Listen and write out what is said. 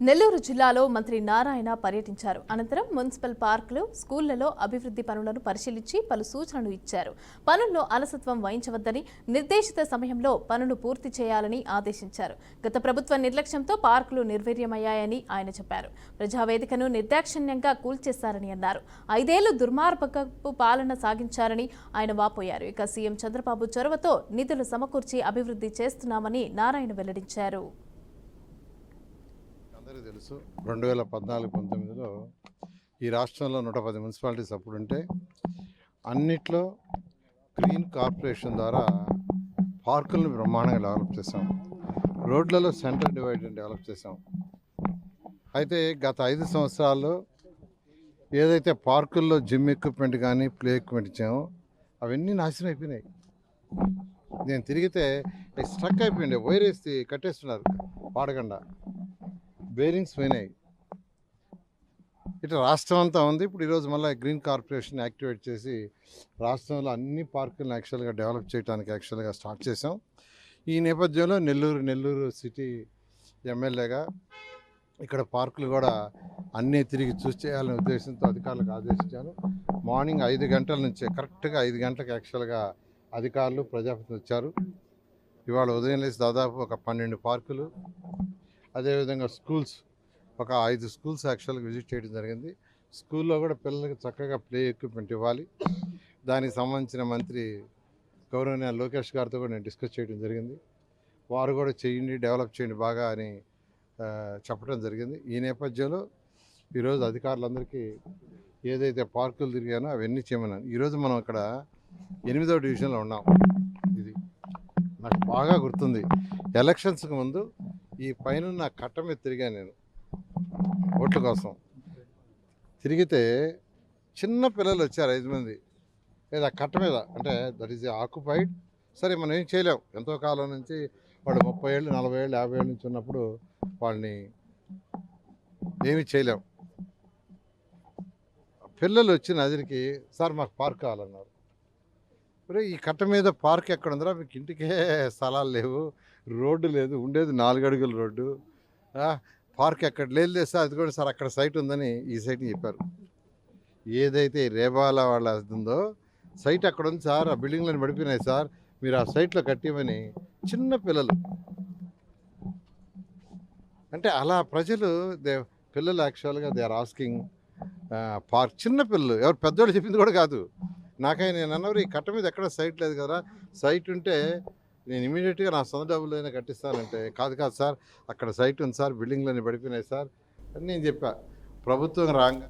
నెల్లూరు జిల్లాలో మంత్రి నారాయణ పర్యటించారు. అనంతరం మున్సిపల్ పార్కులు, స్కూళ్లలో అభివృద్ధి పనులను పరిశీలించి పలు సూచనలు ఇచ్చారు. పనుల్లో అలసత్వం వహించవద్దని, నిర్దేశిత సమయంలో పనులు పూర్తి చేయాలని ఆదేశించారు. గత ప్రభుత్వ నిర్లక్ష్యంతో పార్కులు నిర్వీర్యమయ్యాయని ఆయన చెప్పారు. ప్రజావేదికను నిర్దాక్షిణ్యంగా కూల్చేశారని అన్నారు. 5 ఏళ్లు దుర్మార్గపు పాలన సాగించారని ఆయన వాపోయారు. ఇక సీఎం చంద్రబాబు చొరవతో నిధులు సమకూర్చి అభివృద్ధి చేస్తున్నామని నారాయణ వెల్లడించారు. అందరికీ తెలుసు 2014-19లో ఈ రాష్ట్రంలో 110 మున్సిపాలిటీస్ అప్పుడు ఉంటే అన్నిట్లో గ్రీన్ కార్పొరేషన్ ద్వారా పార్కులను బ్రహ్మాండంగా డెవలప్ చేసాం. రోడ్లలో సెంటర్ డివైడర్ డెవలప్ చేసాం. అయితే గత 5 సంవత్సరాల్లో ఏదైతే పార్కుల్లో జిమ్ ఎక్విప్మెంట్ కానీ ప్లే ఎక్విప్మెంట్ ఇచ్చామో అవన్నీ నాశనం అయిపోయినాయి. నేను తిరిగితే స్ట్రక్ అయిపోయింది, వైర్ వేసి కట్టేస్తున్నారు వాడకుండా, బేరింగ్స్ పోయినాయి. ఇట్లా రాష్ట్రం అంతా ఉంది. ఇప్పుడు ఈరోజు మళ్ళీ గ్రీన్ కార్పొరేషన్ యాక్టివేట్ చేసి రాష్ట్రంలో అన్ని పార్కులను యాక్చువల్గా డెవలప్ చేయడానికి యాక్చువల్గా స్టార్ట్ చేసాం. ఈ నేపథ్యంలో నెల్లూరు సిటీ ఎమ్మెల్యేగా ఇక్కడ పార్కులు కూడా అన్నీ తిరిగి చూసి చేయాలనే ఉద్దేశంతో అధికారులకు ఆదేశించాను. మార్నింగ్ 5 గంటల నుంచి కరెక్ట్గా 5 గంటలకు యాక్చువల్గా అధికారులు ప్రజాప్రతినిధులు వచ్చారు. ఇవాళ ఉదయం లేచి దాదాపు ఒక 12 పార్కులు, అదేవిధంగా స్కూల్స్ ఒక 5 స్కూల్స్ యాక్చువల్గా విజిట్ చేయడం జరిగింది. స్కూల్లో కూడా పిల్లలకి చక్కగా ప్లే ఎక్విప్మెంట్ ఇవ్వాలి. దానికి సంబంధించిన మంత్రి గౌరవనీయ లోకేష్ గారితో కూడా నేను డిస్కస్ చేయడం జరిగింది. వారు కూడా చేయండి, డెవలప్ చేయండి బాగా అని చెప్పడం జరిగింది. ఈ నేపథ్యంలో ఈరోజు అధికారులందరికీ ఏదైతే పార్కులు తిరిగానో అవన్నీ చేయమన్నాను. ఈరోజు మనం ఇక్కడ 8వ డివిజన్లో ఉన్నాం. ఇది నాకు బాగా గుర్తుంది. ఎలక్షన్స్కి ముందు ఈ పైన కట్ట మీద తిరిగాను నేను ఓట్ల కోసం. తిరిగితే చిన్న పిల్లలు వచ్చారు 5 మంది, లేదా కట్ట మీద, అంటే దట్ ఈజ్ ఆక్యుపైడ్. సరే మనం ఏం చేయలేం, ఎంతో కాలం నుంచి వాళ్ళు 30 ఏళ్ళు 40 ఏళ్ళు 50 ఏళ్ళ నుంచి ఉన్నప్పుడు వాళ్ళని ఏమీ చేయలేం. పిల్లలు వచ్చి నదిరికి, సార్ మాకు పార్క్ కావాలన్నారు. ఈ కట్ట మీద పార్క్ ఎక్కడ ఉందిరా, మీకు ఇంటికే స్థలాలు లేవు, రోడ్డు లేదు, ఉండేది 4 అడుగుల రోడ్డు, పార్క్ ఎక్కడ లేదు సార్, అది కూడా సార్ అక్కడ సైట్ ఉందని ఈ సైట్ని చెప్పారు. ఏదైతే రేబాల వాళ్ళ ఉందో సైట్ అక్కడ ఉంది సార్, ఆ బిల్డింగ్లను పడిపోయినాయి సార్, మీరు ఆ సైట్లో కట్టిమని చిన్న పిల్లలు. అంటే అలా ప్రజలు పిల్లలు యాక్చువల్గా దే ఆర్ ఆస్కింగ్ పార్క్. చిన్న పిల్లలు, ఎవరు పెద్దోళ్ళు చెప్పింది కూడా కాదు. నేను అన్నవారు ఈ కట్ట మీద ఎక్కడ సైట్ లేదు కదా, సైట్ ఉంటే నేను ఇమీడియట్గా నా సొంత డబ్బులైనా కట్టిస్తానంటే, కాదు సార్ అక్కడ సైట్ ఉంది సార్, బిల్డింగ్లన్నీ పడిపోయినాయి సార్ అని నేను చెప్పా. ప్రభుత్వం రాగా